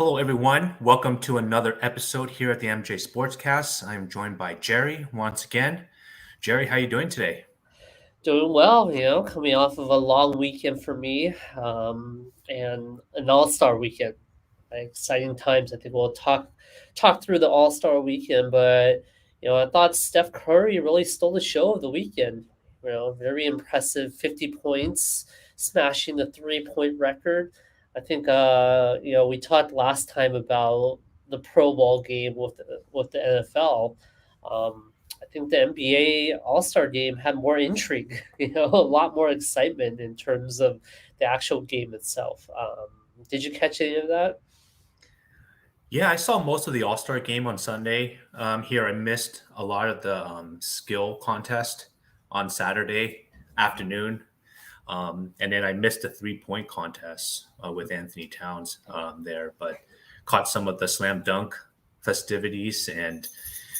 Hello, everyone. Welcome to another episode here at the MJ SportsCast. I'm joined by Jerry once again. Jerry, how are you doing today? Doing well, coming off of a long weekend for me, and an All-Star weekend. Exciting times. I think we'll talk through the All-Star weekend, but I thought Steph Curry really stole the show of the weekend. Very impressive, 50 points, smashing the three-point record. I think we talked last time about the Pro Bowl game with the NFL. I think the NBA All Star game had more intrigue, a lot more excitement in terms of the actual game itself. Did you catch any of that? Yeah, I saw most of the All Star game on Sunday. Here, I missed a lot of the skill contest on Saturday afternoon. And then I missed the 3 point contest with Anthony Towns there, but caught some of the slam dunk festivities. And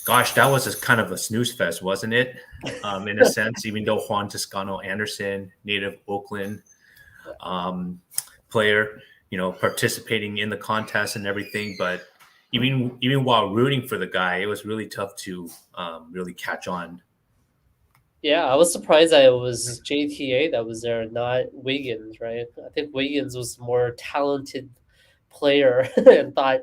gosh, that was kind of a snooze fest, wasn't it? In a sense, even though Juan Toscano Anderson, native Oakland player, participating in the contest and everything. But even while rooting for the guy, it was really tough to really catch on. Yeah, I was surprised that it was JTA that was there, not Wiggins, right? I think Wiggins was the more talented player and thought,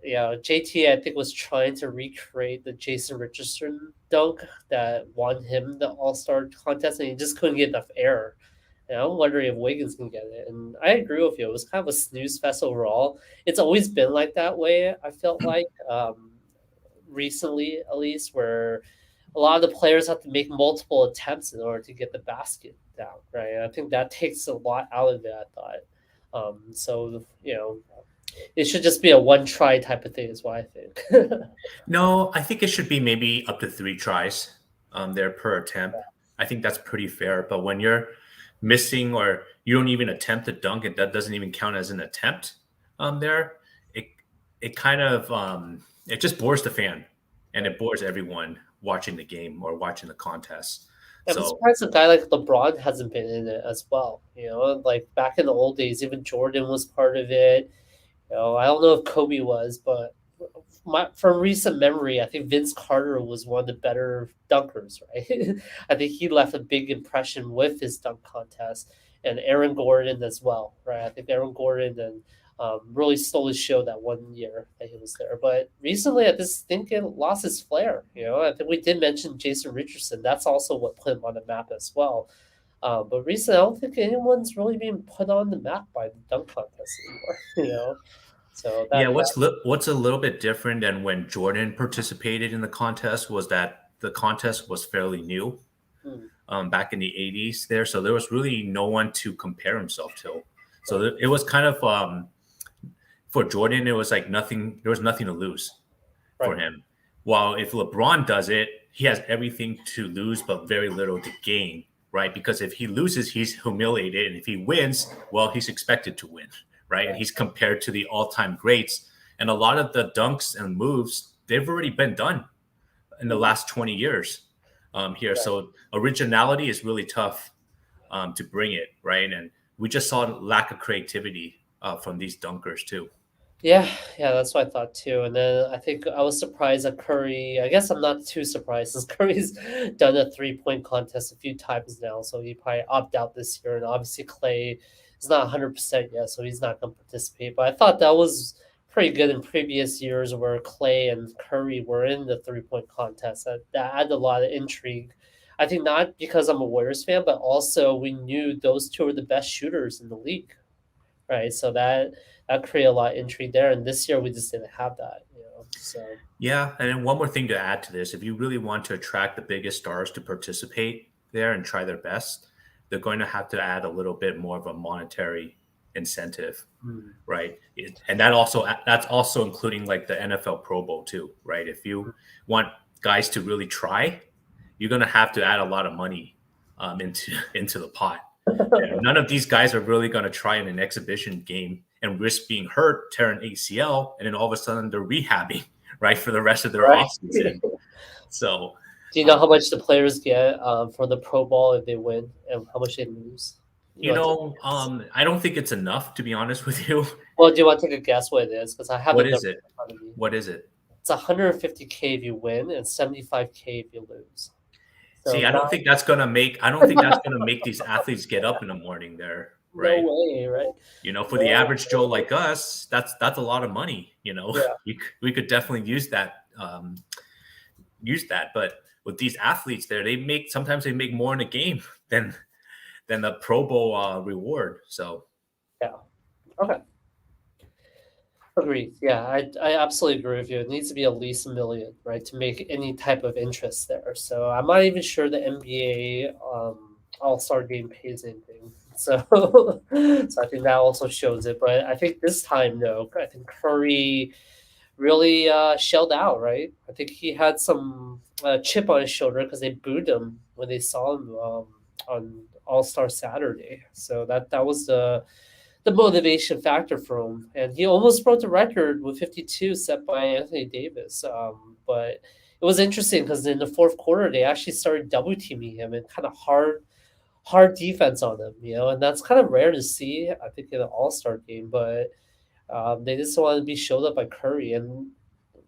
JTA I think was trying to recreate the Jason Richardson dunk that won him the All Star contest, and he just couldn't get enough air. And I'm wondering if Wiggins can get it. And I agree with you. It was kind of a snooze fest overall. It's always been like that way, I felt like, recently at least, where a lot of the players have to make multiple attempts in order to get the basket down, right? And I think that takes a lot out of it, I thought. It should just be a one try type of thing, is what I think. No, I think it should be maybe up to 3 tries there per attempt. I think that's pretty fair. But when you're missing or you don't even attempt to dunk it, that doesn't even count as an attempt there. It it kind of it just bores the fan and it bores everyone watching the game or watching the contest. I'm So surprised a guy like LeBron hasn't been in it as well. Like back in the old days, even Jordan was part of it. I don't know if Kobe was, but from recent memory, I think Vince Carter was one of the better dunkers, right? I think he left a big impression with his dunk contest, and Aaron Gordon as well, right? I think Aaron Gordon and really stole his show that one year that he was there. But recently, I just think it lost his flair. I think we did mention Jason Richardson. That's also what put him on the map as well. But recently, I don't think anyone's really being put on the map by the dunk contest anymore. So yeah, that what's a little bit different than when Jordan participated in the contest was that the contest was fairly new hmm, back in the 80s there. So there was really no one to compare himself to. So it was kind of for Jordan, it was like nothing. There was nothing to lose for right. him. While if LeBron does it, he has everything to lose but very little to gain, right? Because if he loses, he's humiliated, and if he wins, well, he's expected to win, right? And he's compared to the all-time greats. And a lot of the dunks and moves, they've already been done in the Mhm. last 20 years here. Right. So originality is really tough to bring it, right? And we just saw lack of creativity from these dunkers too. Yeah, yeah, that's what I thought too. And then I think I was surprised that Curry. I guess I'm not too surprised since Curry's done a 3 point contest a few times now, so he probably opt out this year. And obviously Clay is not 100% yet, so he's not going to participate. But I thought that was pretty good in previous years where Clay and Curry were in the 3 point contest. That added a lot of intrigue. I think not because I'm a Warriors fan, but also we knew those two are the best shooters in the league, right? So that created a lot of intrigue there. And this year we just didn't have that. So Yeah, and then one more thing to add to this, if you really want to attract the biggest stars to participate there and try their best, they're going to have to add a little bit more of a monetary incentive, mm, right? And that's also including like the NFL Pro Bowl too, right? If you want guys to really try, you're going to have to add a lot of money into the pot. And none of these guys are really going to try in an exhibition game and risk being hurt, tear an ACL, and then all of a sudden they're rehabbing, right, for the rest of their right. offseason. So, Do you know how um, much the players get for the Pro Bowl if they win, and how much they lose? You want to take a guess? I don't think it's enough, to be honest with you. Well, do you want to take a guess what it is? Because I have the What is numbers it? in front of me. What is it? It's 150K if you win and 75K if you lose. So See, I don't not think that's gonna make I don't think that's gonna make these athletes get up in the morning there, no right? way, right? For the No average Joe way. like us, that's a lot of money. Yeah. We could definitely use that. But with these athletes there, sometimes they make more in a game than the Pro Bowl reward. So Yeah. Okay. Agreed. Yeah, I absolutely agree with you. It needs to be at least a million, right, to make any type of interest there. So I'm not even sure the NBA All Star Game pays anything. So, so I think that also shows it. But I think this time, no, I think Curry really shelled out, right? I think he had some chip on his shoulder because they booed him when they saw him on All Star Saturday. So that was the motivation factor for him. And he almost broke the record with 52 set by Anthony Davis. But it was interesting because in the fourth quarter, they actually started double teaming him and kind of hard defense on him, and that's kind of rare to see, I think, in an all star game. But they just wanted to be showed up by Curry. And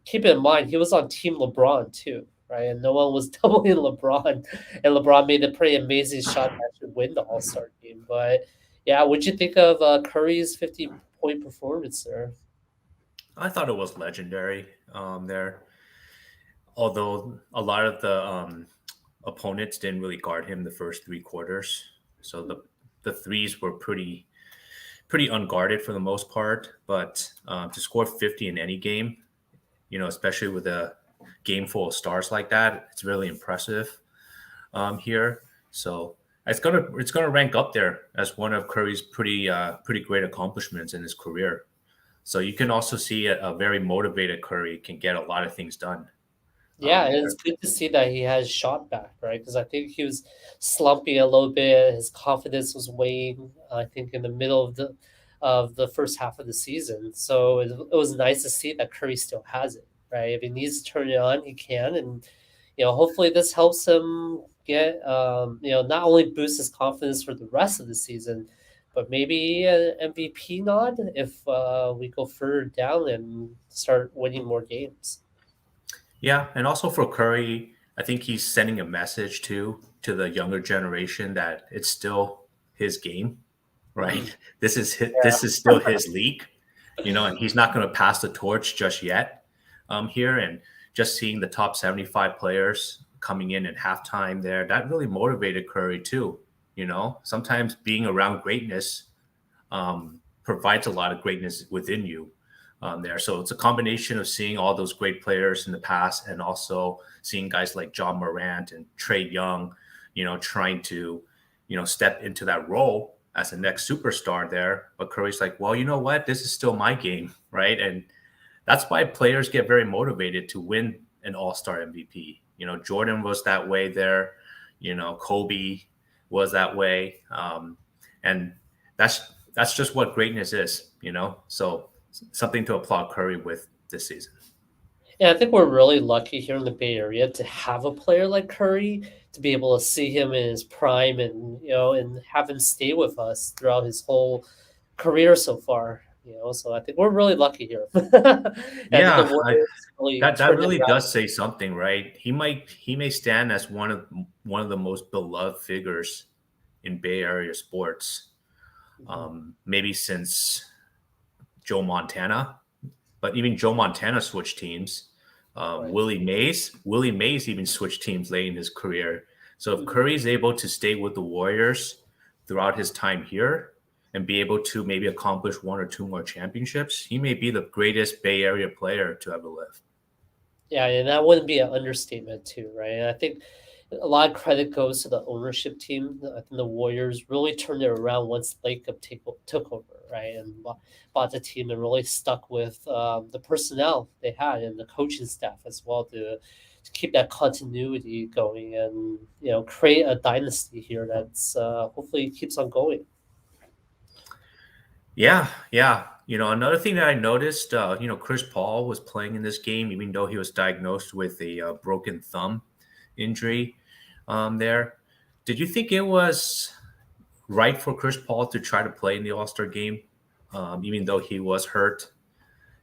keep in mind, he was on Team LeBron too. Right, and no one was doubling LeBron, and LeBron made a pretty amazing shot to actually win the All Star game. But yeah, what'd you think of Curry's 50-point performance there? I thought it was legendary there. Although a lot of the opponents didn't really guard him the first 3 quarters, so the threes were pretty unguarded for the most part. But to score 50 in any game, especially with a game full of stars like that, it's really impressive here. So it's gonna rank up there as one of Curry's pretty great accomplishments in his career. So you can also see a very motivated Curry can get a lot of things done Yeah, and there. it's good to see that he has shot back, right? Because I think he was slumping a little bit. His confidence was weighing, I think, in the middle of the first half of the season. So it was nice to see that Curry still has it, right? If he needs to turn it on, he can, and hopefully this helps him get, not only boost his confidence for the rest of the season, but maybe an MVP nod if we go further down and start winning more games. Yeah, and also for Curry, I think he's sending a message too to the younger generation that it's still his game, right? Mhm. This is still his league, and he's not going to pass the torch just yet here. And just seeing the top 75 players coming in at halftime there, that really motivated Curry too. Sometimes being around greatness provides a lot of greatness within you there. So it's a combination of seeing all those great players in the past and also seeing guys like John Morant and Trey Young, trying to, step into that role as the next superstar there. But Curry's like, well, you know what? This is still my game, right? And that's why players get very motivated to win an all-star MVP. Jordan was that way there. Kobe was that way. And that's just what greatness is. So something to applaud Curry with this season. Yeah, I think we're really lucky here in the Bay Area to have a player like Curry, to be able to see him in his prime and and have him stay with us throughout his whole career so far. So I think we're really lucky here. I think the Yeah, Warriors really that turned it really around. does say something, right? He may stand as one of the most beloved figures in Bay Area sports, Mhm. maybe since Joe Montana. But even Joe Montana switched teams. Right. Willie Mays even switched teams late in his career. So if Mhm. Curry's able to stay with the Warriors throughout his time here and be able to maybe accomplish one or two more championships, he may be the greatest Bay Area player to ever live. Yeah, and that wouldn't be an understatement too, right? And I think a lot of credit goes to the ownership team. I think the Warriors really turned it around once Lacob took over, right, and bought the team and really stuck with the personnel they had and the coaching staff as well to keep that continuity going and create a dynasty here that's hopefully keeps on going. Yeah, yeah. Another thing that I noticed, Chris Paul was playing in this game, even though he was diagnosed with a broken thumb injury there. Did you think it was right for Chris Paul to try to play in the All-Star game, even though he was hurt,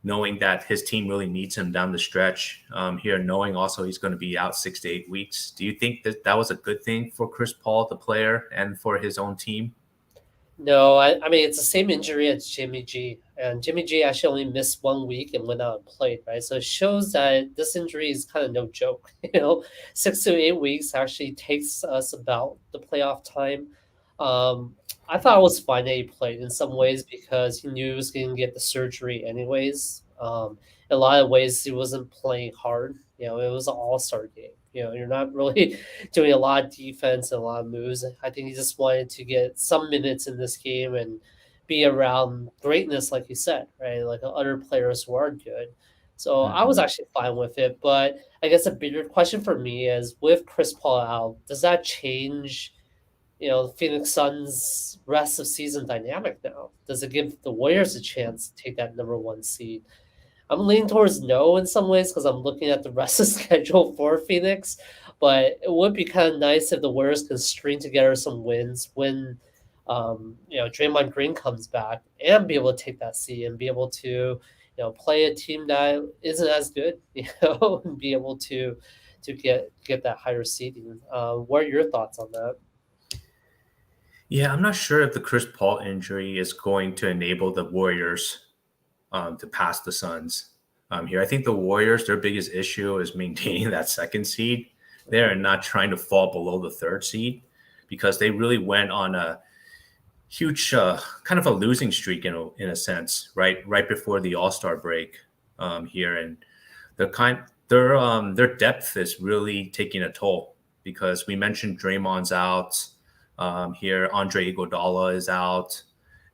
knowing that his team really needs him down the stretch here, knowing also he's going to be out 6 to 8 weeks. Do you think that that was a good thing for Chris Paul, the player, and for his own team? No, I mean it's the same injury as Jimmy G, and Jimmy G actually only missed 1 week and went out and played, right? So it shows that this injury is kind of no joke. 6 to 8 weeks actually takes us about the playoff time. Um, I thought it was fine that he played in some ways because he knew he was going to get the surgery anyways. In a lot of ways, he wasn't playing hard. It was an all-star game. You're not really doing a lot of defense and a lot of moves. I think he just wanted to get some minutes in this game and be around greatness, like you said, right? Like other players who are good. So I was Mhm. actually fine with it. But I guess a bigger question for me is with Chris Paul out, does that change, the Phoenix Suns' rest of season dynamic now? Does it give the Warriors a chance to take that number one seed? I'm leaning towards no in some ways because I'm looking at the rest of the schedule for Phoenix. But it would be kind of nice if the Warriors can string together some wins when, Draymond Green comes back and be able to take that seed and be able to, play a team that isn't as good, and be able to get that higher seeding. What are your thoughts on that? Yeah, I'm not sure if the Chris Paul injury is going to enable the Warriors to pass the Suns here. I think the Warriors, their biggest issue is maintaining that second seed there and not trying to fall below the third seed because they really went on a huge kind of a losing streak in a sense, right before the All-Star break here. And the kind their depth is really taking a toll because we mentioned Draymond's out here, Andre Iguodala is out,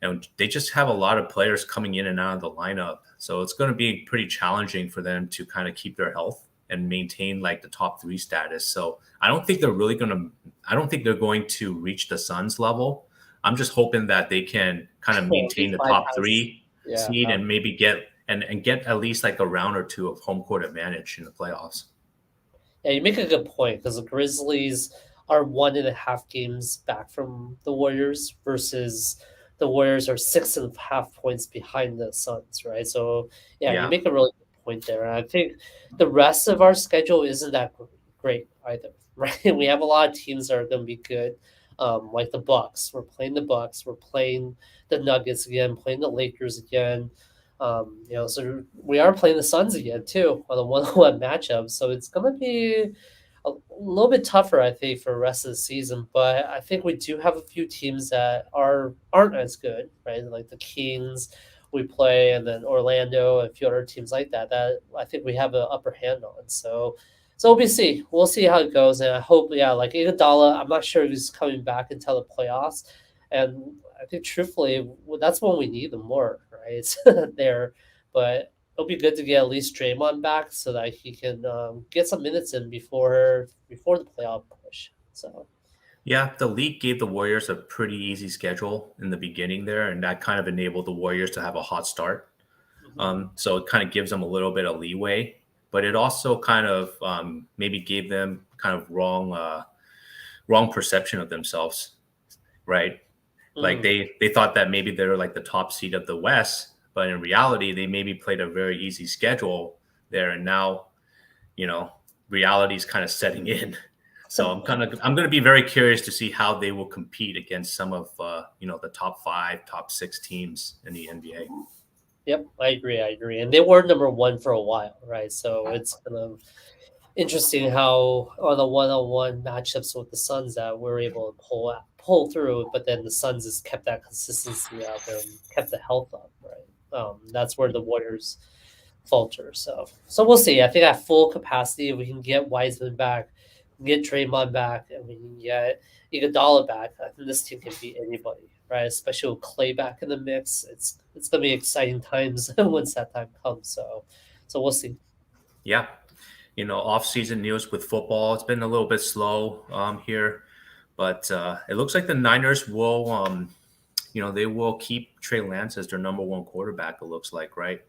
and they just have a lot of players coming in and out of the lineup. So it's going to be pretty challenging for them to kind of keep their health and maintain like the top three status. So I don't think they're really going to. I don't think they're going to reach the Suns level. I'm just hoping that they can kind of At maintain least the top bypass. three Yeah. seed and maybe get at least like a round or two of home court advantage in the playoffs. Yeah, you make a good point because the Grizzlies are 1.5 games back from the Warriors versus the Warriors are 6.5 points behind the Suns, right? So yeah, you Yeah. make a really good point there. And I think the rest of our schedule isn't that great either, right? We have a lot of teams that are going to be good, like the Bucks. We're playing the Bucks. We're playing the Nuggets again. Playing the Lakers again. So we are playing the Suns again too on a one-on-one matchup. So it's gonna be a little bit tougher, I think, for the rest of the season. But I think we do have a few teams that aren't as good, right? Like the Kings we play, and then Orlando, and a few other teams like that. That I think we have an upper hand on. So we'll see. We'll see how it goes, and I hope, yeah, like Iguodala. I'm not sure if he's coming back until the playoffs, and I think truthfully, that's when we need them more, right? There, but it'll be good to get at least Draymond back so that he can get some minutes in before the playoff push. So, Yeah, the league gave the Warriors a pretty easy schedule in the beginning there, and that kind of enabled the Warriors to have a hot start. mhm. So it kind of gives them a little bit of leeway, but it also kind of maybe gave them kind of wrong perception of themselves, right? Like Mm. they thought that maybe they're like the top seed of the West, but in reality, they maybe played a very easy schedule there, and now you know reality is kind of setting in. So I'm going to be very curious to see how they will compete against some of the top five, top six teams in the NBA. Yep, I agree. I agree. And they were number one for a while, right? So it's kind of interesting how on the one-on-one matchups with the Suns that we're able to pull through, but then the Suns has kept that consistency up and kept the health up, right? That's where the Warriors falter. So we'll see. I think at full capacity, we can get Wiseman back, get Draymond back, and we can get Iguodala back. I think this team can beat anybody, right? Especially with Clay back in the mix. It's gonna be exciting times once that time comes. So we'll see. Yeah, off-season news with football. It's been a little bit slow here, but it looks like the Niners will, they will keep Trey Lance as their number one quarterback. It looks like, right?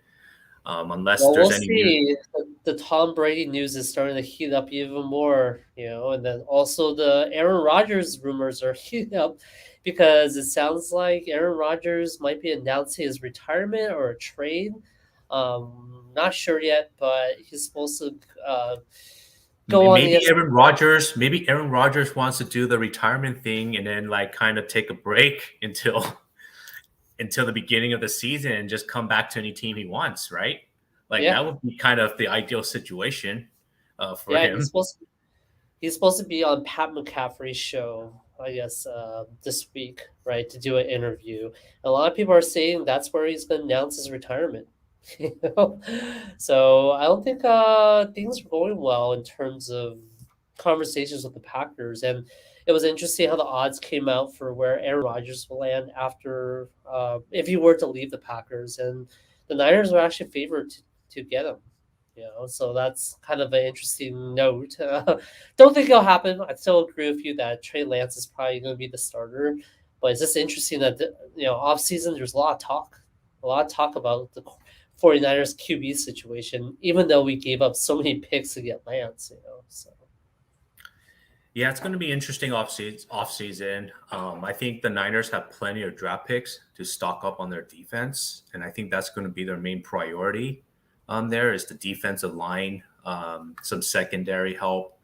unless Well, there's we'll any new. see. The Tom Brady news is starting to heat up even more, and then also the Aaron Rodgers rumors are heating up because it sounds like Aaron Rodgers might be announcing his retirement or a trade. Not sure yet, but he's supposed to go on Maybe ESPN. Maybe Aaron Rodgers wants to do the retirement thing and then like kind of take a break until the beginning of the season and just come back to any team he wants, right? Like Yeah, that would be kind of the ideal situation for yeah, him. he's supposed to be on Pat McCaffrey's show, I guess, this week, right, to do an interview. A lot of people are saying that's where he's going to announce his retirement. You know? So I don't think things are going well in terms of conversations with the Packers. And it was interesting how the odds came out for where Aaron Rodgers will land after, if he were to leave the Packers. And the Niners are actually favored to get him. So that's kind of an interesting note. Don't think it'll happen. I still agree with you that Trey Lance is probably going to be the starter, but it's just interesting that off season there's a lot of talk about the 49ers QB situation, even though we gave up so many picks to get Lance. So Yeah, it's going to be interesting off season. I think the Niners have plenty of draft picks to stock up on their defense, and I think that's going to be their main priority. There is the defensive line, some secondary help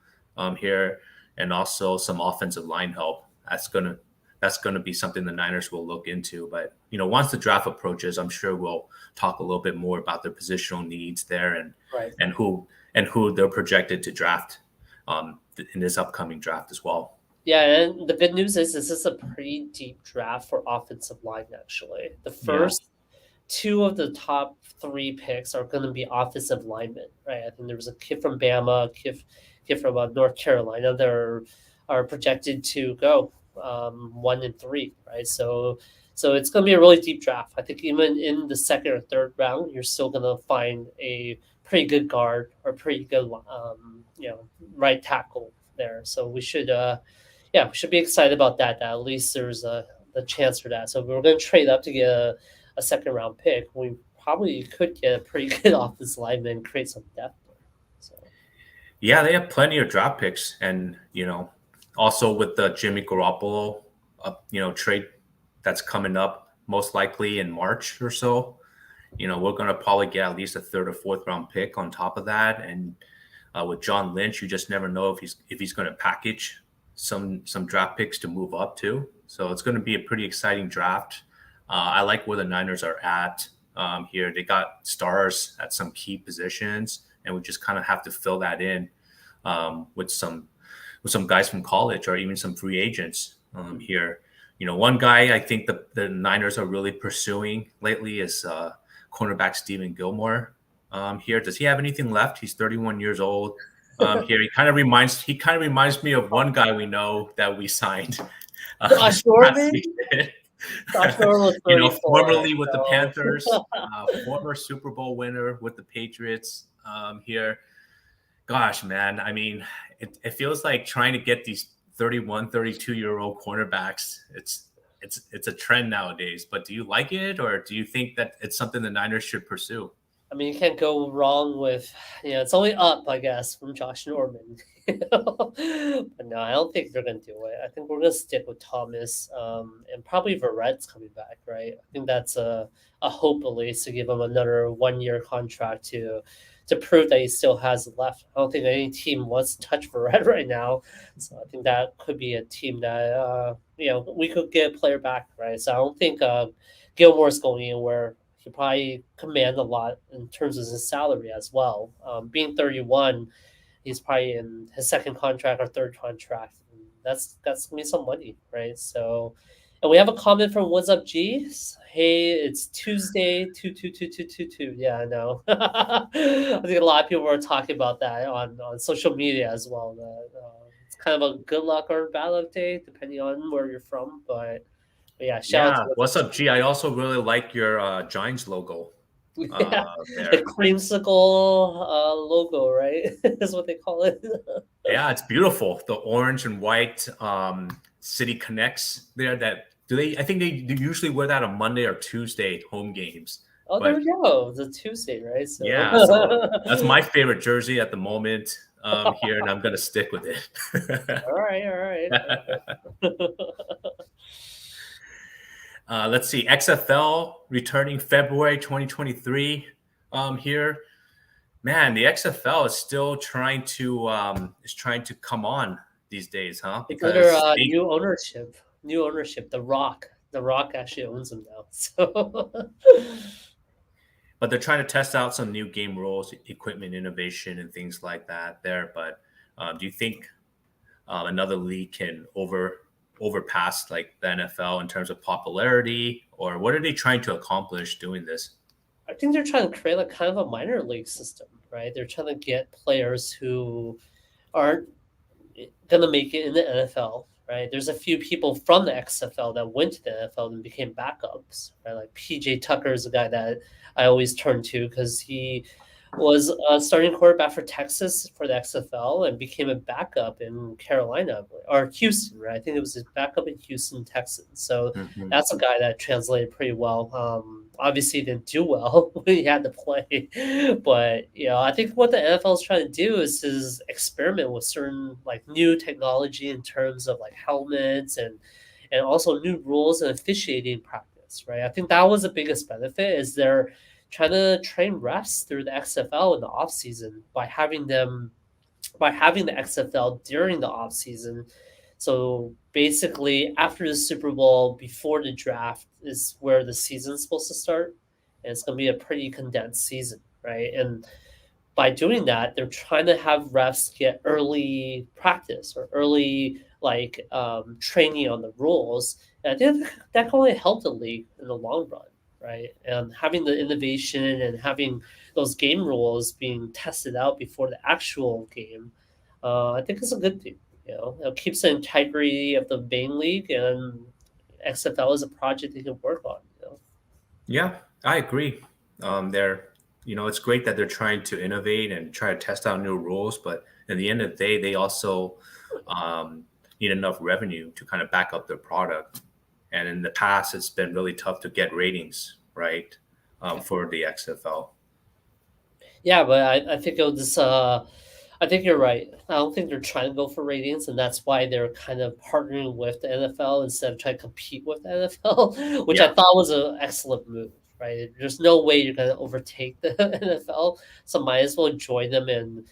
here, and also some offensive line help. That's gonna be something the Niners will look into. But once the draft approaches, I'm sure we'll talk a little bit more about their positional needs there right. and who they're projected to draft in this upcoming draft as well. Yeah, and the good news is this is a pretty deep draft for offensive line. Actually, the Yeah. first two of the top three picks are going to be offensive linemen, right? I think there was a kid from Bama, kid from North Carolina that are projected to go 1 and 3, right? So it's going to be a really deep draft. I think even in the second or third round, you're still going to find a pretty good guard or pretty good right tackle there. So we should be excited about that. That at least there's the chance for that. So if we're going to trade up to get a second round pick, we probably could get a pretty good offensive lineman and create some depth there. So Yeah, they have plenty of draft picks, and also with the Jimmy Garoppolo, trade that's coming up most likely in March or so. We're going to probably get at least a third or fourth round pick on top of that, and with John Lynch, you just never know if he's going to package some draft picks to move up to. So it's going to be a pretty exciting draft. I like where the Niners are at here. They got stars at some key positions, and we just kind of have to fill that in with some guys from college or even some free agents here. One guy I think the Niners are really pursuing lately is cornerback Stephen Gilmore. Here, does he have anything left? He's 31 years old. Here, he kind of reminds me of one guy we know that we signed Josh last Norman, season. Josh Norman was 34. Formerly with the So Panthers, former Super Bowl winner with the Patriots. Here, gosh, man, I mean, it feels like trying to get these 31, 32-year-old cornerbacks. It's a trend nowadays. But do you like it, or do you think that it's something the Niners should pursue? I mean, you can't go wrong with, it's only up, I guess, from Josh Norman. But no, I don't think they're going to do it. I think we're going to stick with Thomas and probably Verrett's coming back, right? I think that's a hope at least to give him another 1 year contract to prove that he still has it left. I don't think any team wants to touch Verrett right now. So I think that could be a team that, we could get a player back, right? So I don't think Gilmore's going anywhere. He probably command a lot in terms of his salary as well. Being 31, he's probably in his second contract or third contract. And that's gonna be some money, right? So, and we have a comment from What's Up G. Hey, it's Tuesday, 2222222. Yeah, I know. I think a lot of people are talking about that on social media as well. It's kind of a good luck or bad luck day, depending on where you're from. But yeah, shout out to Yeah. What's Up What's up, G. G? I also really like your Giants logo Yeah, the there. creamsicle logo, right? Is what they call it. Yeah, it's beautiful. The orange and white City Connects there. That do they? I think they usually wear that on Monday or Tuesday home games. Oh, there But we go. It's a Tuesday, right? So yeah, so that's my favorite jersey at the moment here, and I'm gonna stick with it. all right, all right, all right. Let's see, XFL returning February 2023 here. Man, the XFL is still trying to come on these days, huh? It's under Because they new ownership. New ownership. The Rock. The Rock actually owns them now. So but they're trying to test out some new game rules, equipment innovation, and things like that there. But do you think another league can overpass like the NFL in terms of popularity, or what are they trying to accomplish doing this? I think they're trying to create like kind of a minor league system, right? They're trying to get players who aren't gonna make it in the NFL, right? There's a few people from the XFL that went to the NFL and became backups, right? Like PJ Tucker is a guy that I always turn to because he was a starting quarterback for Texas for the XFL and became a backup in Carolina or Houston, right? I think it was his backup in Houston, Texans. So Mm-hmm. that's a guy that translated pretty well. Obviously, didn't do well when he had to play, but I think what the NFL is trying to do is experiment with certain like new technology in terms of like helmets and also new rules and officiating practice, right? I think that was the biggest benefit is they're trying to train refs through the XFL in the off season by having the XFL during the off season. So basically, after the Super Bowl, before the draft is where the season's supposed to start, and it's going to be a pretty condensed season, right? And by doing that, they're trying to have refs get early practice or early training on the rules. And I think that can only help the league in the long run, right? And having the innovation and having those game rules being tested out before the actual game, I think is a good thing. It keeps the integrity of the main league, and XFL is a project they can work on. Yeah, I agree. They're, it's great that they're trying to innovate and try to test out new rules, but at the end of the day, they also um, need enough revenue to kind of back up their product. And in the past, it's been really tough to get ratings, right, for the XFL. Yeah, but I think it was. I think you're right. I don't think they're trying to go for ratings, and that's why they're kind of partnering with the NFL instead of trying to compete with the NFL, which I Yeah, thought was an excellent move. Right? There's no way you're going to overtake the NFL, so might as well join them and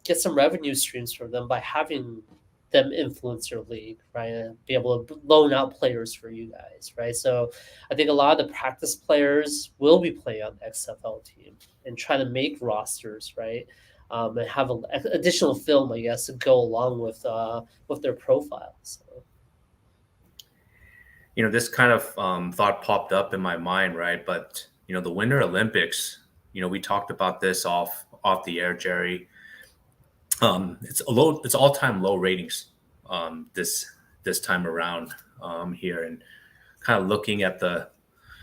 get some revenue streams from them by having them influence your league, right? And be able to loan out players for you guys, right? So I think a lot of the practice players will be playing on the XFL team and try to make rosters, right? And have additional film, I guess, to go along with their profiles. So. this kind of thought popped up in my mind, right? But the Winter Olympics, we talked about this off the air, Jerry. It's all time low ratings this time around here, and kind of looking at the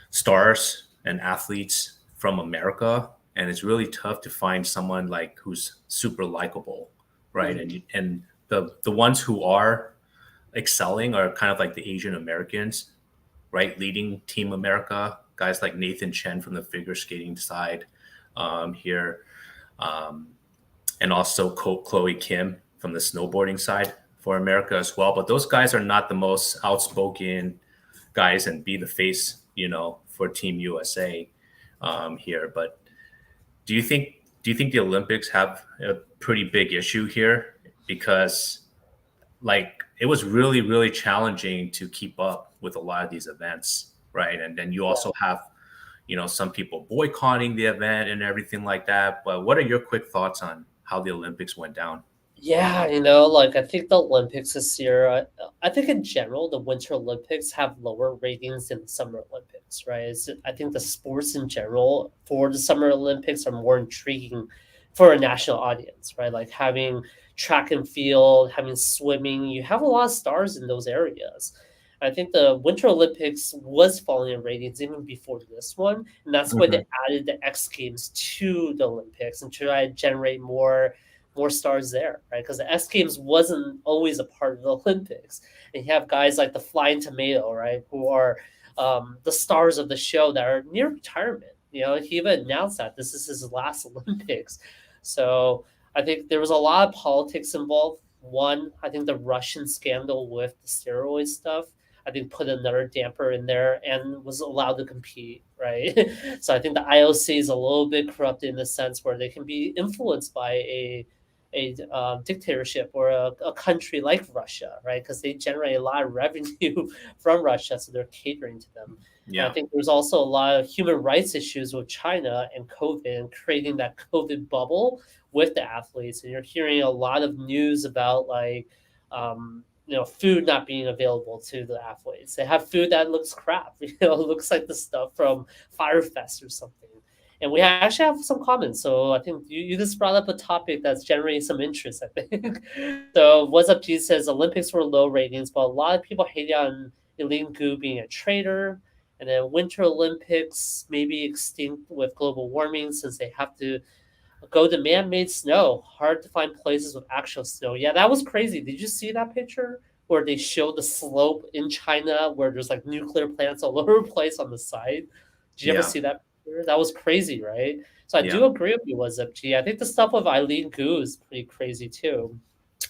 stars and athletes from America, and it's really tough to find someone like who's super likable, right? Mhm. And the ones who are excelling are kind of like the Asian Americans, right? Leading Team America, guys like Nathan Chen from the figure skating side here. Um, and also Chloe Kim from the snowboarding side for America as well. But those guys are not the most outspoken guys and be the face, for Team USA here. But do you think the Olympics have a pretty big issue here? Because like it was really, really challenging to keep up with a lot of these events, right? And then you also have some people boycotting the event and everything like that. But what are your quick thoughts on how the Olympics went down? Yeah, I think the Olympics this year, I think in general, the Winter Olympics have lower ratings than the Summer Olympics, right? I think the sports in general for the Summer Olympics are more intriguing for a national audience, right? Like having track and field, having swimming, you have a lot of stars in those areas. I think the Winter Olympics was falling in ratings even before this one, and that's why Mhm. they added the X Games to the Olympics and try to generate more stars there, right? Because the X Games wasn't always a part of the Olympics. And you have guys like the Flying Tomato, right, who are the stars of the show that are near retirement. He even announced that this is his last Olympics. So I think there was a lot of politics involved. One, I think the Russian scandal with the steroid stuff, I think put another damper in there and was allowed to compete, right? So I think the IOC is a little bit corrupted in the sense where they can be influenced by a dictatorship or a country like Russia, right? Because they generate a lot of revenue from Russia, so they're catering to them. And I Yeah. think there's also a lot of human rights issues with China and COVID and creating that COVID bubble with the athletes. And you're hearing a lot of news about food not being available to the athletes. They have food that looks crap. Looks like the stuff from Firefest or something. And we actually have some comments. So I think you just brought up a topic that's generating some interest, I think. So What's Up G says Olympics were low ratings, but a lot of people hated on Eileen Gu being a traitor. And then Winter Olympics may be extinct with global warming since they have to go to man-made snow. Hard to find places with actual snow. Yeah, that was crazy. Did you see that picture where they showed the slope in China where there's like nuclear plants all over the place on the side? Did you ever Yeah. see that picture? That was crazy, right? So I Yeah. do agree with you, was FG. I think the stuff with Eileen Gu is pretty crazy too.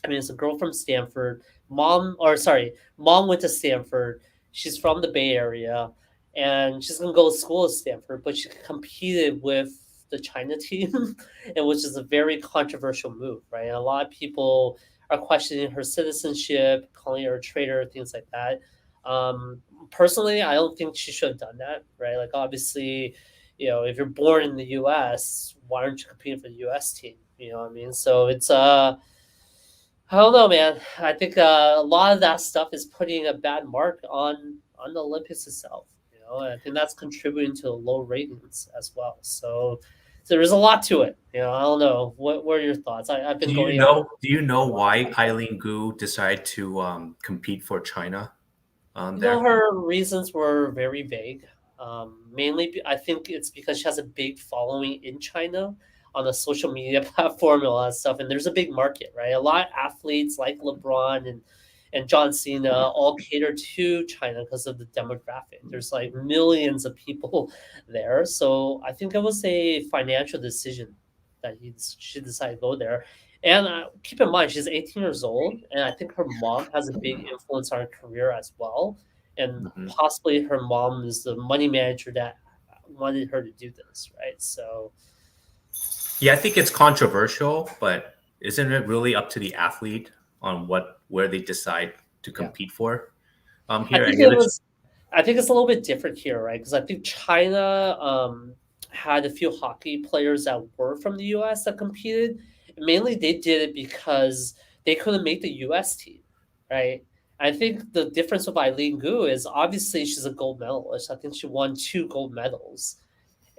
I mean, it's a girl from Stanford. Mom went to Stanford. She's from the Bay Area, and she's gonna go to school at Stanford. But she competed with the China team, and which is a very controversial move, right? And a lot of people are questioning her citizenship, calling her a traitor, things like that. Personally, I don't think she should have done that, right? Like, obviously, if you're born in the U.S., why aren't you competing for the U.S. team? You know what I mean? So it's I don't know, man. I think a lot of that stuff is putting a bad mark on the Olympics itself. And I think that's contributing to the low ratings as well. So there's a lot to it. I don't know. What are your thoughts? I've been going on Do you know a lot. why Eileen Gu decided to compete for China there? Her reasons were very vague. Mainly, I think it's because she has a big following in China on a social media platform and all that stuff. And there's a big market, right? A lot of athletes like LeBron and John Cena all cater to China because of the demographic. There's like millions of people there. So I think it was a financial decision that she decided to go there. And keep in mind, she's 18 years old, and I think her mom has a big influence on her career as well. And Mhm. possibly her mom is the money manager that wanted her to do this, right? So, Yeah, I think it's controversial, but isn't it really up to the athlete on where they decide to yeah. compete for? I Here, think any other? it's a little bit different here, right? Because I think China had a few hockey players that were from the U.S. that competed. Mainly, they did it because they couldn't make the U.S. team, right? I think the difference with Eileen Gu is obviously she's a gold medalist. I think she won 2 gold medals,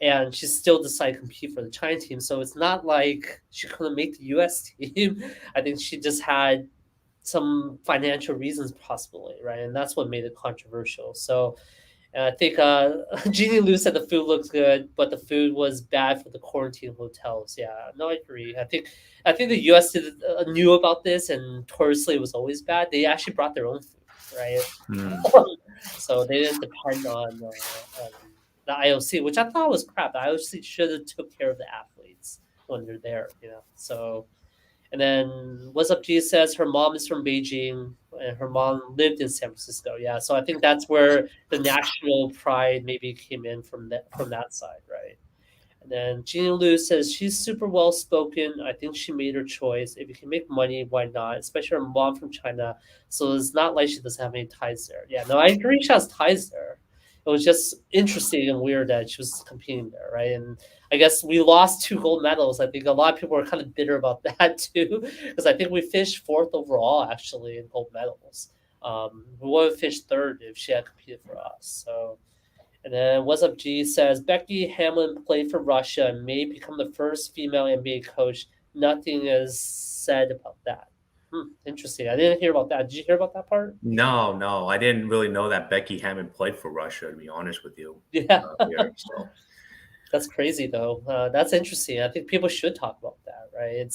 and she still decided to compete for the China team. So it's not like she couldn't make the U.S. team. I think she just had some financial reasons possibly, right? And that's what made it controversial. So and I think Jeannie Liu said the food looks good, but the food was bad for the quarantine hotels. Yeah, no, I agree. I think the U.S. knew about this, and notoriously was always bad. They actually brought their own food, right? Hmm. So they didn't depend on the IOC, which I thought was crap. The IOC should have took care of the athletes when they're there. So and then What's Up G says her mom is from Beijing and her mom lived in San Francisco. Yeah, so I think that's where the national pride maybe came in from that side, right? And then Gina Liu says she's super well spoken. I think she made her choice. If you can make money, why not? Especially her mom from China. So it's not like she doesn't have any ties there. Yeah, no, I agree she has ties there. It was just interesting and weird that she was competing there, right? And I guess we lost 2 gold medals. I think a lot of people are kind of bitter about that too, because I think we finished fourth overall actually in gold medals. We would have finished third if she had competed for us. So and then What's Up G says Becky Hamlin played for Russia and may become the first female NBA coach. Nothing is said about that. Interesting. I didn't hear about that. Did you hear about that part? No, no, I didn't really know that Becky Hammond played for Russia, to be honest with you. Yeah, Here, so that's crazy though. That's interesting. I think people should talk about that, right?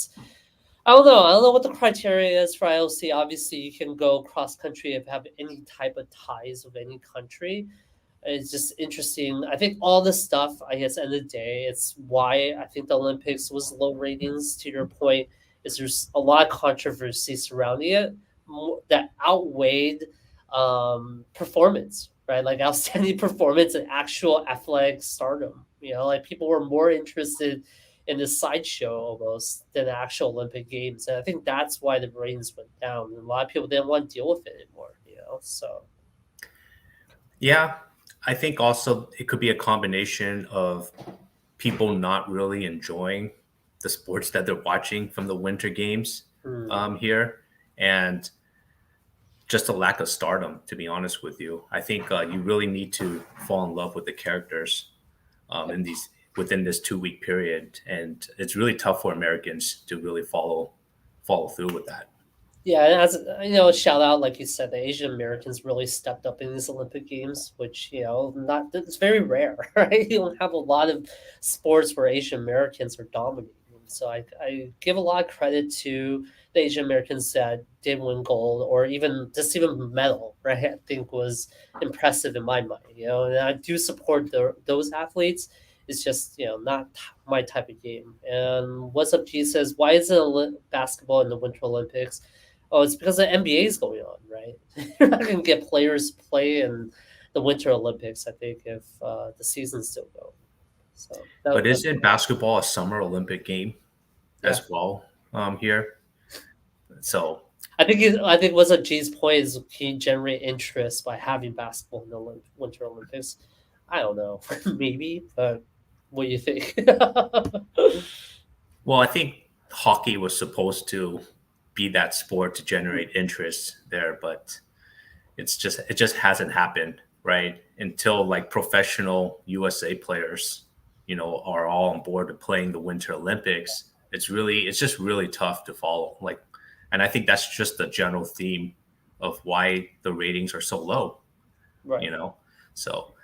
I don't know. I don't know what the criteria is for IOC. Obviously, you can go cross country if you have any type of ties with any country. It's just interesting. I think all this stuff, I guess, end of the day, it's why I think the Olympics was low ratings. To your point, is there's a lot of controversy surrounding it that outweighed performance, right? Like outstanding performance and actual athletic stardom. Like people were more interested in the sideshow almost than the actual Olympic Games, and I think that's why the ratings went down. And a lot of people didn't want to deal with it anymore. So Yeah, I think also it could be a combination of people not really enjoying the sports that they're watching from the Winter Games hmm, here, and just a lack of stardom. To be honest with you, I think you really need to fall in love with the characters in these within this 2 week period, and it's really tough for Americans to really follow through with that. yeah, and as a shout out, like you said, the Asian Americans really stepped up in these Olympic Games, which not it's very rare, right? You don't have a lot of sports where Asian Americans are dominating. So I give a lot of credit to the Asian Americans that did win gold or even just even medal, right? I think was impressive in my mind, and I do support those athletes. It's just not my type of game. And what's up, G says, why isn't basketball in the Winter Olympics? Oh, it's because the NBA is going on, right? You're not going to get players play in the Winter Olympics, I think, if the season's still going. So But that isn't basketball a summer Olympic game yeah, as well here? So, I think what's a G's point is can you generate interest by having basketball in the Winter Olympics? I don't know, maybe, but what do you think? well, I think hockey was supposed to be that sport to generate interest there, but it just hasn't happened, right? Until like professional USA players, are all on board to playing the Winter Olympics. It's just really tough to follow. Like, and I think that's just the general theme of why the ratings are so low, you Right. know. So,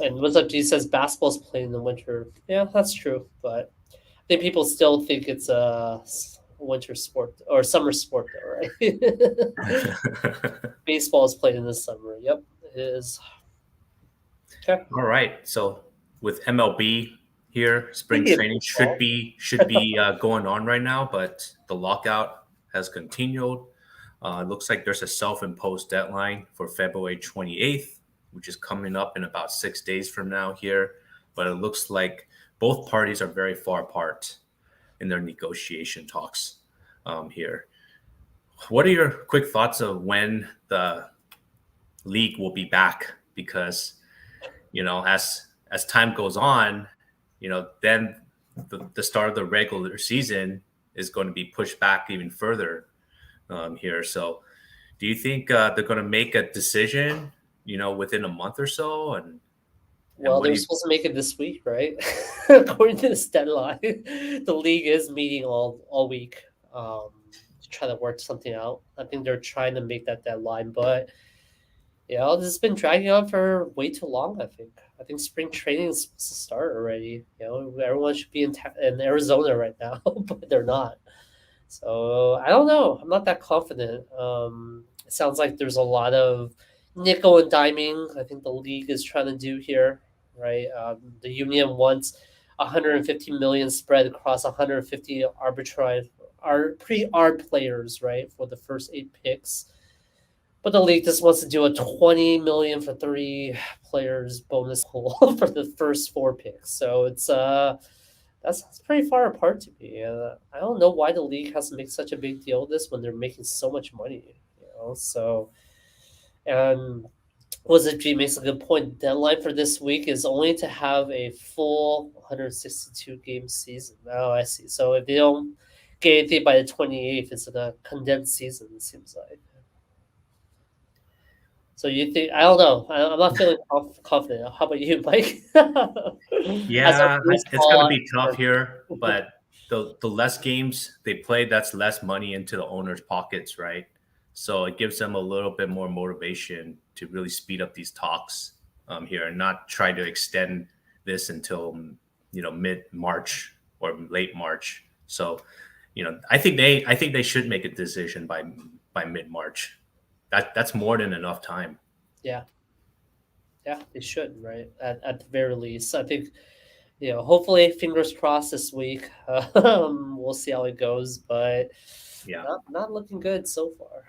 And what's up, G says basketball's played in the winter. Yeah, that's true, but I think people still think it's a winter sport or summer sport, though, right? Baseball is played in the summer. Yep, it is. Okay, all right. So with MLB here, spring maybe in training baseball. should be going on right now, but the lockout has continued. It looks like there's a self-imposed deadline for February 28th, which is coming up in about 6 days from now here. But it looks like both parties are very far apart in their negotiation talks here. What are your quick thoughts of when the league will be back? Because as time goes on, then the start of the regular season is going to be pushed back even further here. So, do you think they're going to make a decision, within a month or so? And Well, what they do were you? supposed to make it this week, right? According to this deadline, the league is meeting all week to try to work something out. I think they're trying to make that deadline, but this has been dragging on for way too long. I think spring training is supposed to start already. Everyone should be in Arizona right now, but they're not. So I don't know. I'm not that confident. It sounds like there's a lot of nickel and diming. I think the league is trying to do here, right? The union wants 150 million spread across 150 arbitrage, pre-art players, right, for the first 8 picks. But the league just wants to do a 20 million for 3 players bonus pool for the first 4 picks. So that's pretty far apart to me. I don't know why the league has to make such a big deal of this when they're making so much money. So and was it G makes a good point. Deadline for this week is only to have a full 162 game season. Oh, I see. So if they don't get anything by the 28th, it's a condensed season. It seems like. So you think I don't know. I'm not feeling confident. How about you, Mike? As our Yeah, it's going to baseball be tough expert. here, but the less games they play, that's less money into the owners' pockets, right? So it gives them a little bit more motivation to really speed up these talks here and not try to extend this until mid March or late March. So I think they should make a decision by mid March. That's more than enough time. Yeah. Yeah, they should, right? At the very least, I think hopefully, fingers crossed this week. We'll see how it goes, but Yeah. not looking good so far.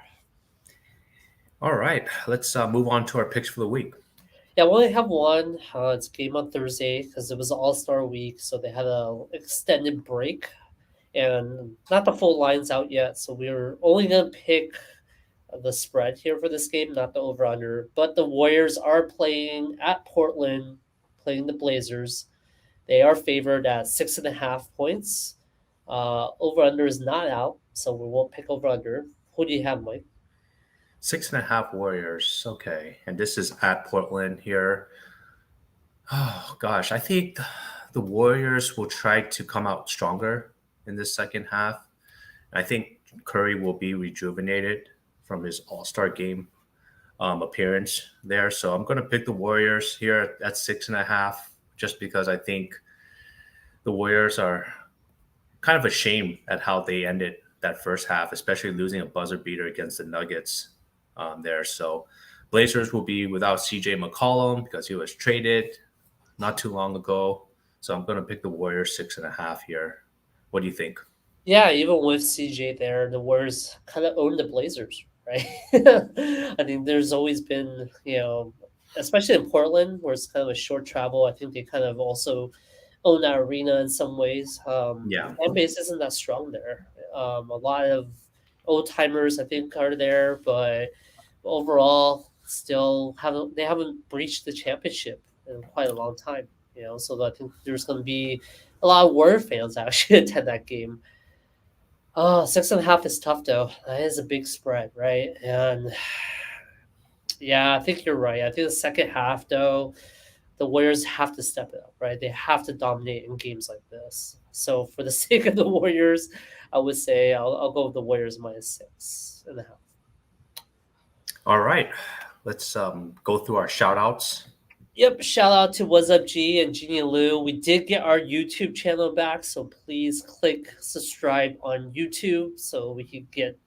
All right. Let's move on to our picks for the week. Yeah, we only have one. It's game on Thursday because it was All Star Week, so they had a extended break, and not the full lines out yet. So we're only gonna pick the spread here for this game, not the over under. But the Warriors are playing at Portland, playing the Blazers. They are favored at 6.5 points. Over under is not out, so we won't pick over under. Who do you have, Mike? 6.5 Warriors. Okay. And this is at Portland here. Oh, gosh. I think the Warriors will try to come out stronger in this second half. I think Curry will be rejuvenated from his All Star game appearance there. So I'm going to pick the Warriors here at 6.5, just because I think the Warriors are kind of ashamed at how they ended that first half, especially losing a buzzer beater against the Nuggets there. So Blazers will be without CJ McCollum because he was traded not too long ago. So I'm going to pick the Warriors 6.5 here. What do you think? Yeah, even with CJ there, the Warriors kind of own the Blazers, right? I think there's always been, especially in Portland, where it's kind of a short travel. I think they kind of also own that arena in some ways. Yeah. Fan base isn't that strong there. A lot of old timers, I think, are there, but overall, still haven't breached the championship in quite a long time. So I think there's going to be a lot of Warrior fans actually attend that game. Oh, 6.5 is tough though. That is a big spread, right? And yeah, I think you're right. I think the second half though, the Warriors have to step it up, right? They have to dominate in games like this. So for the sake of the Warriors, I would say I'll go with the Warriors -6.5. All right. Let's go through our shout outs. Yep, shout out to What's Up G and Jeannie Liu. We did get our YouTube channel back, so please click subscribe on YouTube so we can get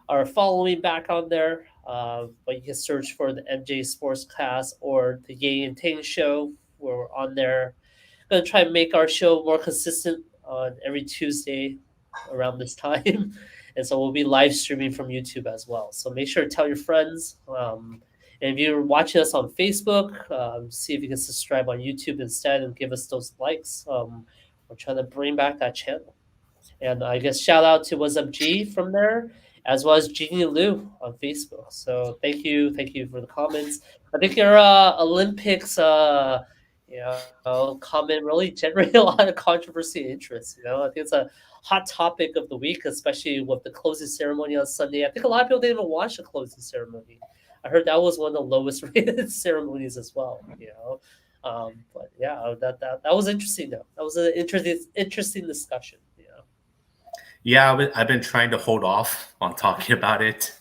our following back on there. But you can search for the MJ SportsCast or the Yang and Tang Show. We're on there. Gonna try and make our show more consistent on every Tuesday around this time, and so we'll be live streaming from YouTube as well. So make sure to tell your friends. And if you're watching us on Facebook, see if you can subscribe on YouTube instead and give us those likes. We're trying to bring back that channel. And I guess shout out to What's Up G from there, as well as Jeannie Liu on Facebook. So thank you for the comments. I think your Olympics, comment really generated a lot of controversy and interest. I think it's a hot topic of the week, especially with the closing ceremony on Sunday. I think a lot of people didn't even watch the closing ceremony. I heard that was one of the lowest rated ceremonies as well. But yeah, that was interesting though. That was an interesting discussion. Yeah, I've been trying to hold off on talking about it.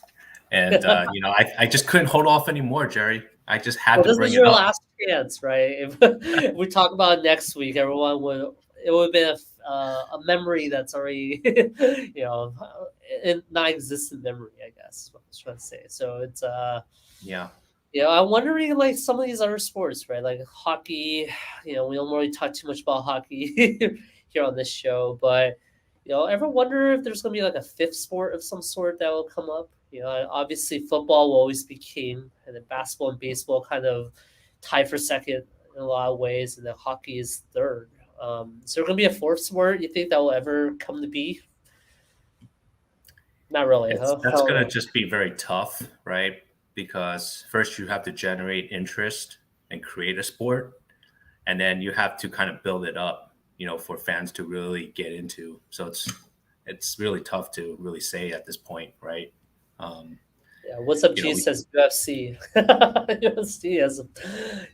And, I just couldn't hold off anymore, Jerry. I just had Well, to this bring is it your up. last chance, right? If we talk about it next week, it would have been a memory that's already, non-existent memory, I guess. Is what I was trying to say. So it's Yeah. I'm wondering like some of these other sports, right? Like hockey. We don't really talk too much about hockey here on this show, but ever wonder if there's gonna be like a fifth sport of some sort that will come up? Obviously football will always be king, and then basketball and baseball kind of tie for second in a lot of ways, and then hockey is third. Is there gonna be a fourth sport you think that will ever come to be? Not really, It's huh? I That's don't gonna know. just be very tough, right? Because first you have to generate interest and create a sport, and then you have to kind of build it up, for fans to really get into. So it's really tough to really say at this point, right? Um, Yeah, what's up, G we, says UFC. UFC has,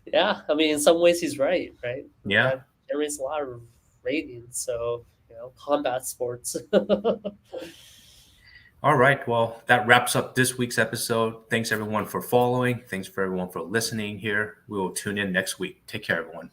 yeah. I mean, in some ways, he's right. Right, yeah. that generates a lot of ratings. So combat sports. All right. Well, that wraps up this week's episode. Thanks everyone for following. Thanks for everyone for listening here. We will tune in next week. Take care, everyone.